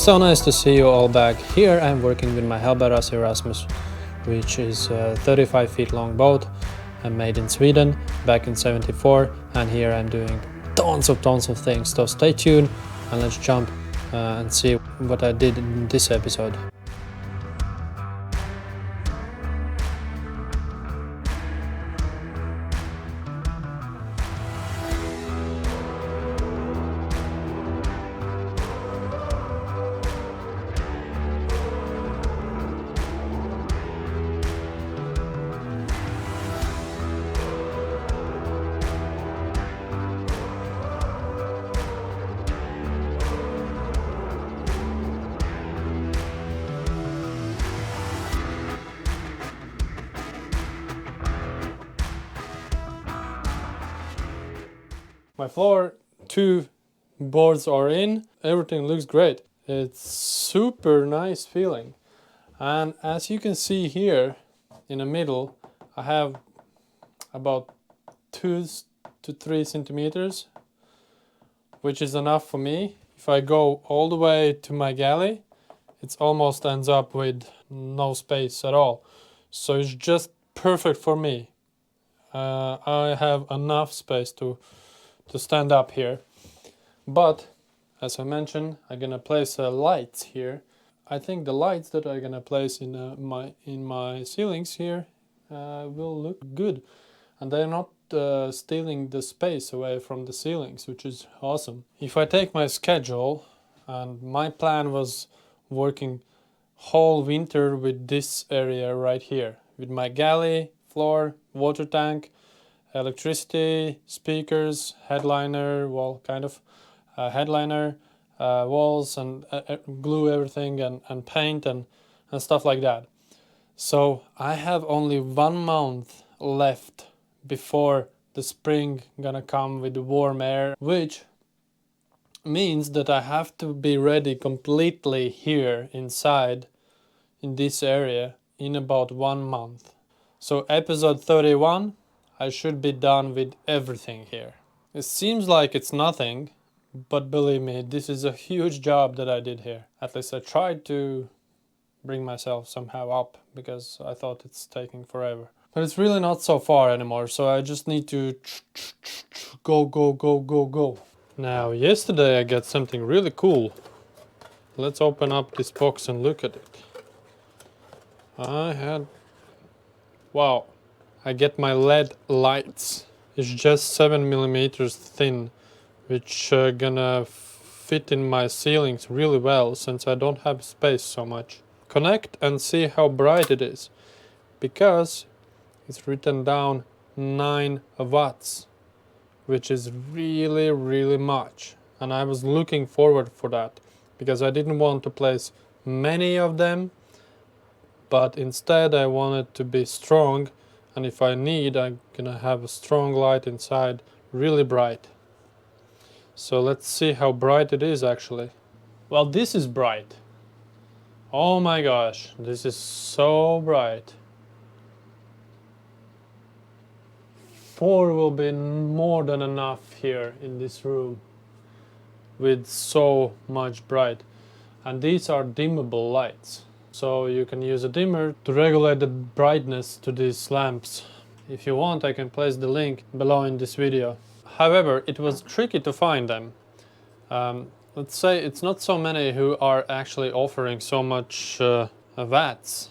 So nice to see you all back. Here I'm working with my Hallberg Rassy, which is a 35 feet long boat made in Sweden back in '74, and here I'm doing tons of things. So stay tuned and let's jump and see what I did in this episode. My floor, 2 boards are in, everything looks great. It's super nice feeling. And as you can see here in the middle, I have about 2 to 3 centimeters, which is enough for me. If I go all the way to my galley, it almost ends up with no space at all. So it's just perfect for me. I have enough space to stand up here, but as I mentioned, I'm gonna place lights here. I think the lights that I'm gonna place in my ceilings here will look good, and they're not stealing the space away from the ceilings, which is awesome. If I take my schedule, and my plan was working whole winter with this area right here, with my galley, floor, water tank, electricity, speakers, headliner, headliner, walls, and glue everything, and paint and stuff like that. So I have only 1 month left before the spring gonna come with the warm air, which means that I have to be ready completely here inside in this area in about 1 month. So episode 31, I should be done with everything here. It seems like it's nothing, but believe me, this is a huge job that I did here. At least I tried to bring myself somehow up, because I thought it's taking forever. But it's really not so far anymore, so I just need to go. Now, yesterday I got something really cool. Let's open up this box and look at it. Wow. I get my LED lights. It's just 7 millimeters thin, which gonna fit in my ceilings really well, since I don't have space so much. Connect and see how bright it is, because it's written down 9 watts, which is really much. And I was looking forward for that, because I didn't want to place many of them, but instead I wanted to be strong. And if I need, I'm gonna have a strong light inside, really bright. So let's see how bright it is actually. Well, this is bright. Oh my gosh, this is so bright. 4 will be more than enough here in this room with so much bright. And these are dimmable lights. So you can use a dimmer to regulate the brightness to these lamps. If you want, I can place the link below in this video. However, it was tricky to find them. Let's say it's not so many who are actually offering so much watts,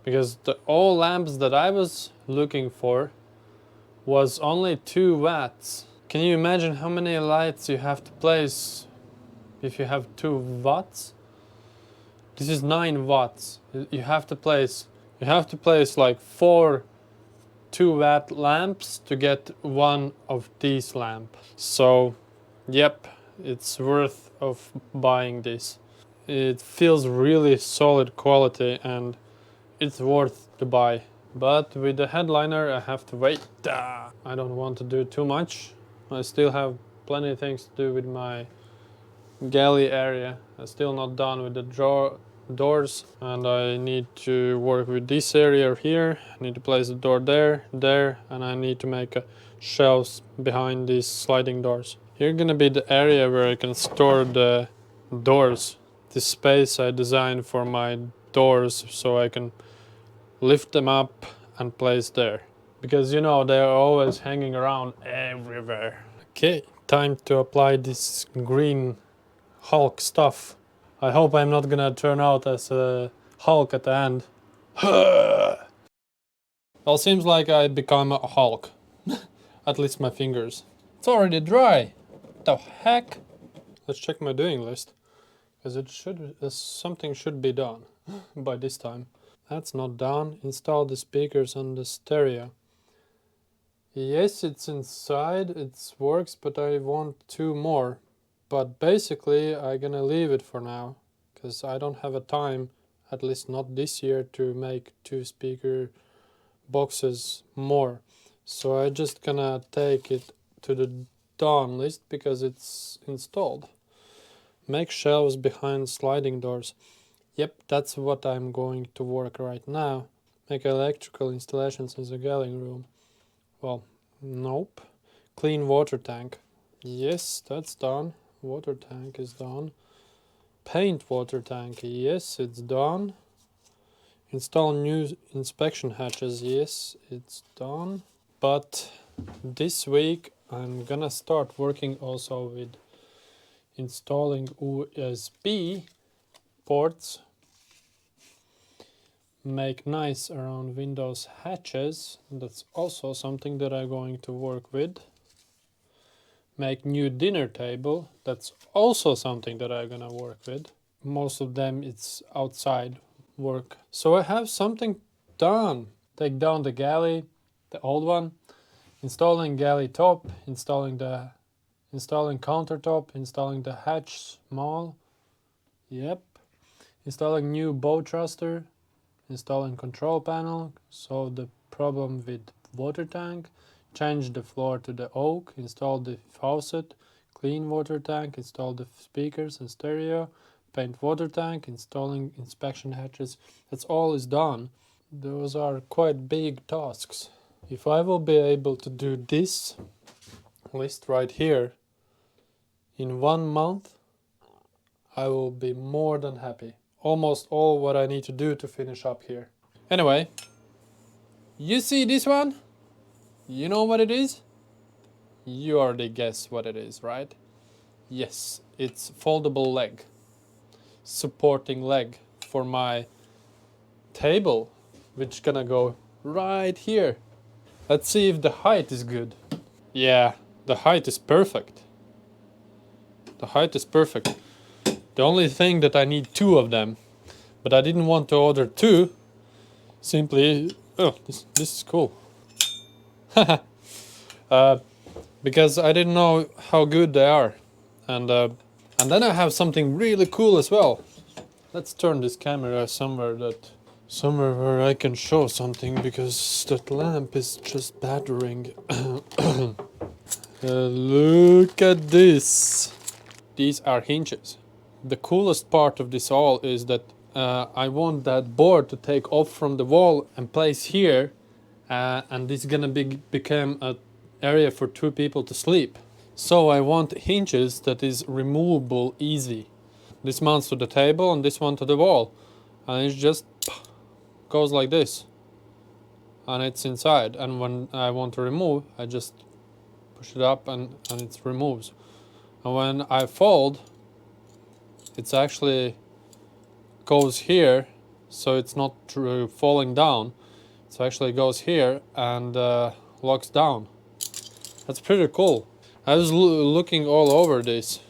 because all lamps that I was looking for was only 2 watts. Can you imagine how many lights you have to place if you have 2 watts? This is 9 watts. You have to place like 4 2-watt lamps to get 1 of these lamps. So, yep, it's worth of buying this. It feels really solid quality and it's worth to buy. But with the headliner I have to wait. I don't want to do too much. I still have plenty of things to do with my galley area. I'm still not done with the doors, and I need to work with this area here. I need to place the door there, and I need to make shelves behind these sliding doors. Here gonna be the area where I can store the doors. this space I designed for my doors so I can lift them up and place there. Because you know, they're always hanging around everywhere. Okay, time to apply this green Hulk stuff. I hope I'm not gonna turn out as a Hulk at the end. Well, seems like I become a Hulk. At least my fingers. It's already dry. The heck? Let's check my doing list. Because it should, something should be done by this time. That's not done. Install the speakers on the stereo. Yes, it's inside, it works, but I want 2 more. But basically, I'm gonna leave it for now. Because I don't have a time, at least not this year, to make 2 speaker boxes more. So I'm just gonna take it to the done list because it's installed. Make shelves behind sliding doors. Yep, that's what I'm going to work right now. Make electrical installations in the galley room. Well, nope. Clean water tank. Yes, that's done. Water tank is done. Paint water tank. Yes, it's done. Install new inspection hatches. Yes, it's done. But this week I'm gonna start working also with installing USB ports. Make nice around Windows hatches. That's also something that I'm going to work with. Make new dinner table. That's also something that I'm gonna work with. Most of them it's outside work. So I have something done. Take down the galley, the old one. Installing galley top, installing countertop, installing the hatch small. Yep. Installing new bow thruster, installing control panel, solve the problem with water tank, change the floor to the oak, install the faucet, clean water tank, install the speakers and stereo, paint water tank, installing inspection hatches. That's all is done. Those are quite big tasks. If I will be able to do this list right here in 1 month, I will be more than happy. Almost all what I need to do to finish up here. Anyway, you see this one? You know what it is? You already guess what it is, right? Yes, it's foldable leg. Supporting leg for my table, which gonna go right here. Let's see if the height is good. Yeah, the height is perfect. The height is perfect. The only thing that I need 2 of them, but I didn't want to order 2. Simply, oh, this is cool. Because I didn't know how good they are, and then I have something really cool as well. Let's turn this camera somewhere where I can show something, because that lamp is just battering. Look at this. These are hinges. The coolest part of this all is that I want that board to take off from the wall and place here, and this is gonna become an area for 2 people to sleep. So I want hinges that is removable easy. This mounts to the table and this one to the wall, and it just goes like this, and it's inside, and when I want to remove, I just push it up and it removes. And when I fold, it's actually goes here, so it's not falling down. So actually goes here and locks down. That's pretty cool. I was looking all over this,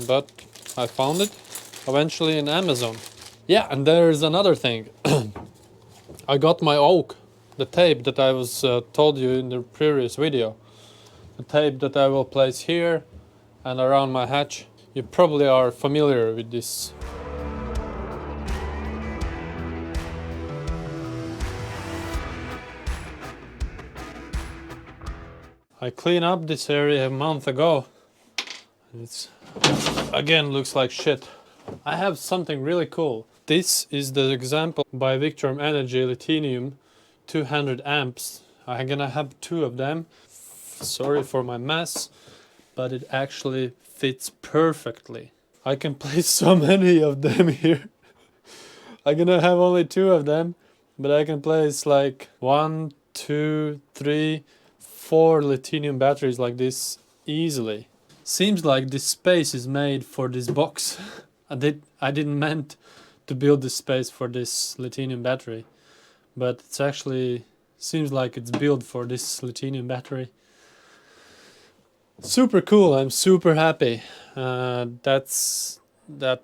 but I found it eventually in Amazon. Yeah, and there's another thing. I got my oak, the tape that I was told you in the previous video. The tape that I will place here and around my hatch. You probably are familiar with this. I cleaned up this area a month ago, and it's again looks like shit. I have something really cool. This is the example by Victron Energy Lithium 200 amps. I'm gonna have 2 of them. Sorry for my mess, but it actually fits perfectly. I can place so many of them here. I'm gonna have only 2 of them, but I can place like 1, 2, 3, 4 lithium batteries like this easily. Seems like this space is made for this box. I didn't meant to build this space for this lithium battery, but it's actually seems like it's built for this lithium battery. Super cool. I'm super happy. That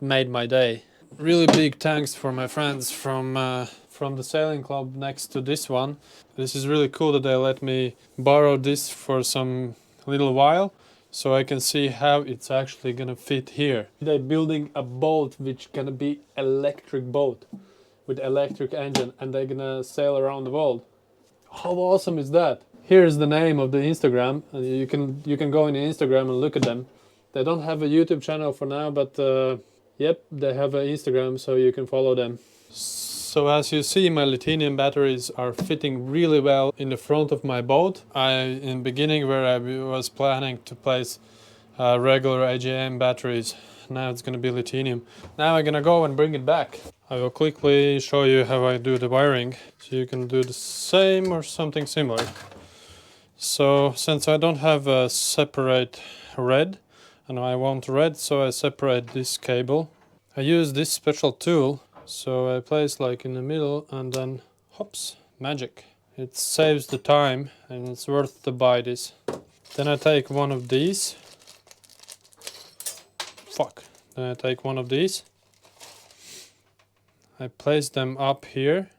made my day. Really big thanks for my friends from the sailing club next to this one. This is really cool that they let me borrow this for some little while, so I can see how it's actually gonna fit here. They're building a boat which gonna be electric boat with electric engine, and they're gonna sail around the world. How awesome is that? Here's the name of the Instagram. You can go in the Instagram and look at them. They don't have a YouTube channel for now, but yep, they have an Instagram, so you can follow them. So as you see, my lithium batteries are fitting really well in the front of my boat. In the beginning, where I was planning to place regular AGM batteries, now it's gonna be lithium. Now I'm gonna go and bring it back. I will quickly show you how I do the wiring, so you can do the same or something similar. So since I don't have a separate red, and I want red, so I separate this cable. I use this special tool, so I place like in the middle and then hops, magic. It saves the time and it's worth to buy this. Then I take one of these. Then I take one of these. I place them up here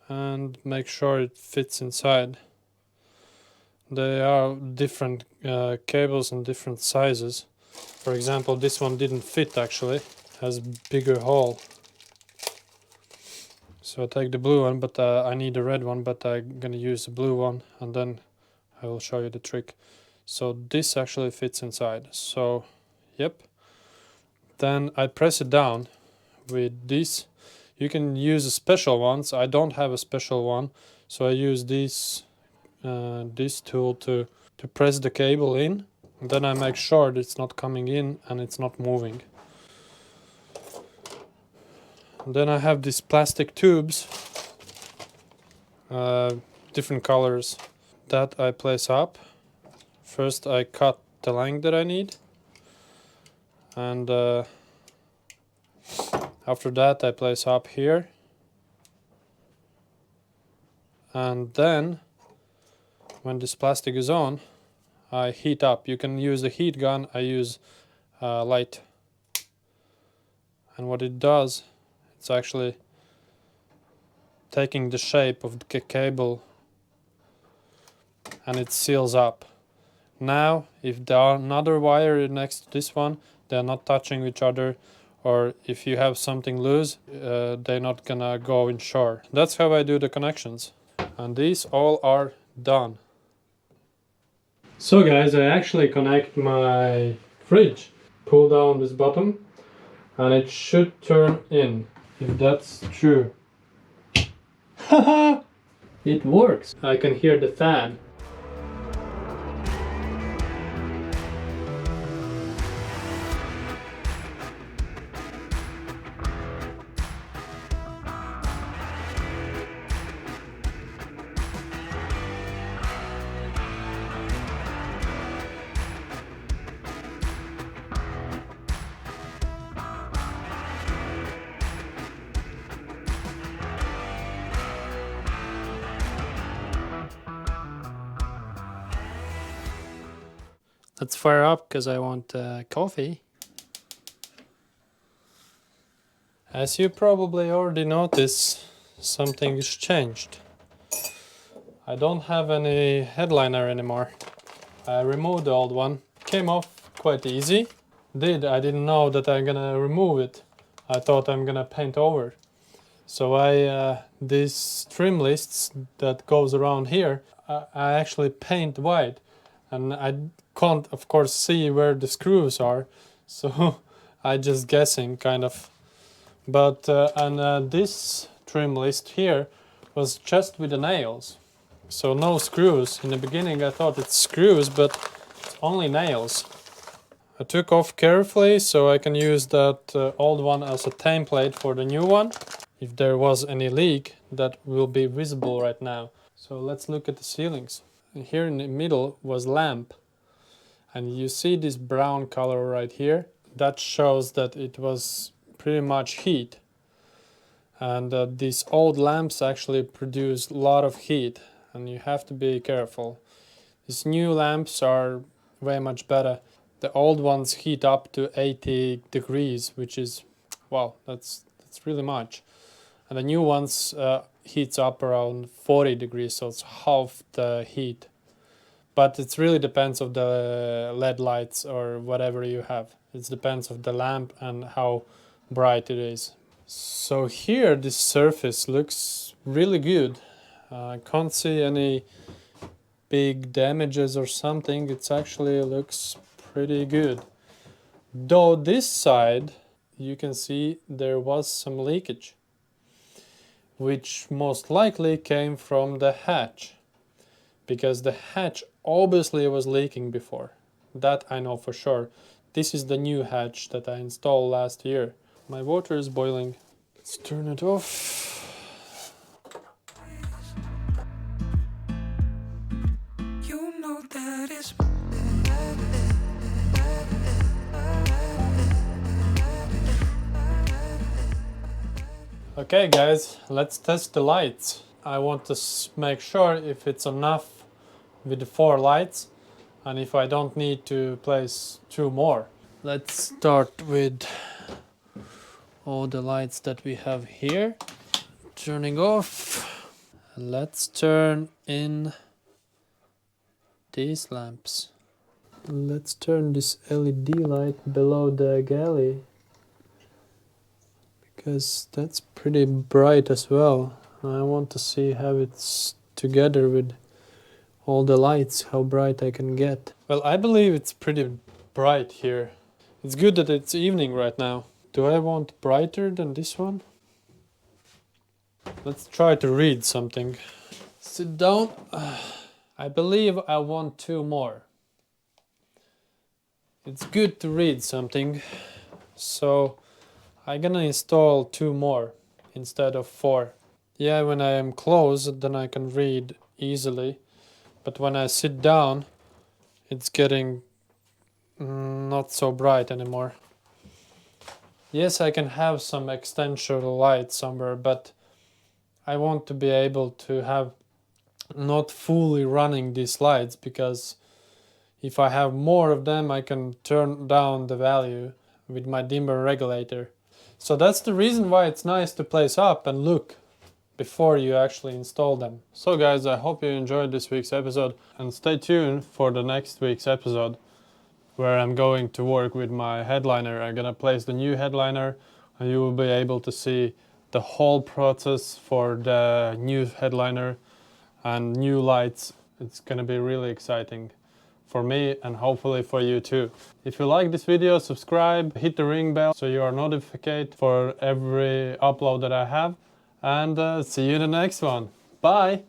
and make sure it fits inside. They are different cables and different sizes. For example, this one didn't fit actually, has bigger hole. So I take the blue one, but I need a red one, but I'm gonna use the blue one and then I will show you the trick. So this actually fits inside, so yep. Then I press it down with this. You can use a special ones. I don't have a special one, so I use this tool to press the cable in. And then I make sure that it's not coming in and it's not moving. And then I have these plastic tubes, different colors, that I place up. First I cut the length that I need, and after that I place up here, and then when this plastic is on, I heat up. You can use the heat gun, I use light. And what it does, it's actually taking the shape of the cable and it seals up. Now, if there are another wire next to this one, they're not touching each other, or if you have something loose, they're not gonna go in shore. That's how I do the connections. And these all are done. So guys, I actually connect my fridge. Pull down this button and it should turn in, if that's true. Haha! It works. I can hear the fan. Let's fire up because I want coffee. As you probably already noticed, something has changed. I don't have any headliner anymore. I removed the old one. Came off quite easy. I didn't know that I'm gonna remove it. I thought I'm gonna paint over. So these trim lists that goes around here, I actually paint white. And I can't, of course, see where the screws are, so I just guessing, kind of. But this trim list here was just with the nails, so no screws. In the beginning I thought it's screws, but it's only nails. I took off carefully so I can use that old one as a template for the new one. If there was any leak, that will be visible right now. So let's look at the ceilings. And here in the middle was lamp. And you see this brown color right here? That shows that it was pretty much heat. And these old lamps actually produce a lot of heat. And you have to be careful. These new lamps are way much better. The old ones heat up to 80 degrees, which is, wow, that's really much. And the new ones heats up around 40 degrees, so it's half the heat. But it really depends of the LED lights or whatever you have. It depends of the lamp and how bright it is. So here this surface looks really good. I can't see any big damages or something. It actually looks pretty good. Though this side you can see there was some leakage, which most likely came from the hatch, because the hatch obviously was leaking before. That I know for sure. This is the new hatch that I installed last year. My water is boiling. Let's turn it off. You know that it's okay guys, let's test the lights. I want to make sure if it's enough with the 4 lights and if I don't need to place 2 more. Let's start with all the lights that we have here. Turning off. Let's turn in these lamps. Let's turn this LED light below the galley, because that's pretty bright as well. I want to see how it's together with all the lights, how bright I can get. Well, I believe it's pretty bright here. It's good that it's evening right now. Do I want brighter than this one? Let's try to read something. Sit down. I believe I want 2 more. It's good to read something, so I'm gonna install 2 more instead of 4. Yeah, when I am close, then I can read easily. But when I sit down, it's getting not so bright anymore. Yes, I can have some extension light somewhere, but I want to be able to have not fully running these lights, because if I have more of them, I can turn down the value with my dimmer regulator. So that's the reason why it's nice to place up and look before you actually install them. So guys, I hope you enjoyed this week's episode, and stay tuned for the next week's episode, where I'm going to work with my headliner. I'm gonna place the new headliner and you will be able to see the whole process for the new headliner and new lights. It's gonna be really exciting for me and hopefully for you too. If you like this video, subscribe, hit the ring bell so you are notified for every upload that I have, and see you in the next one. Bye!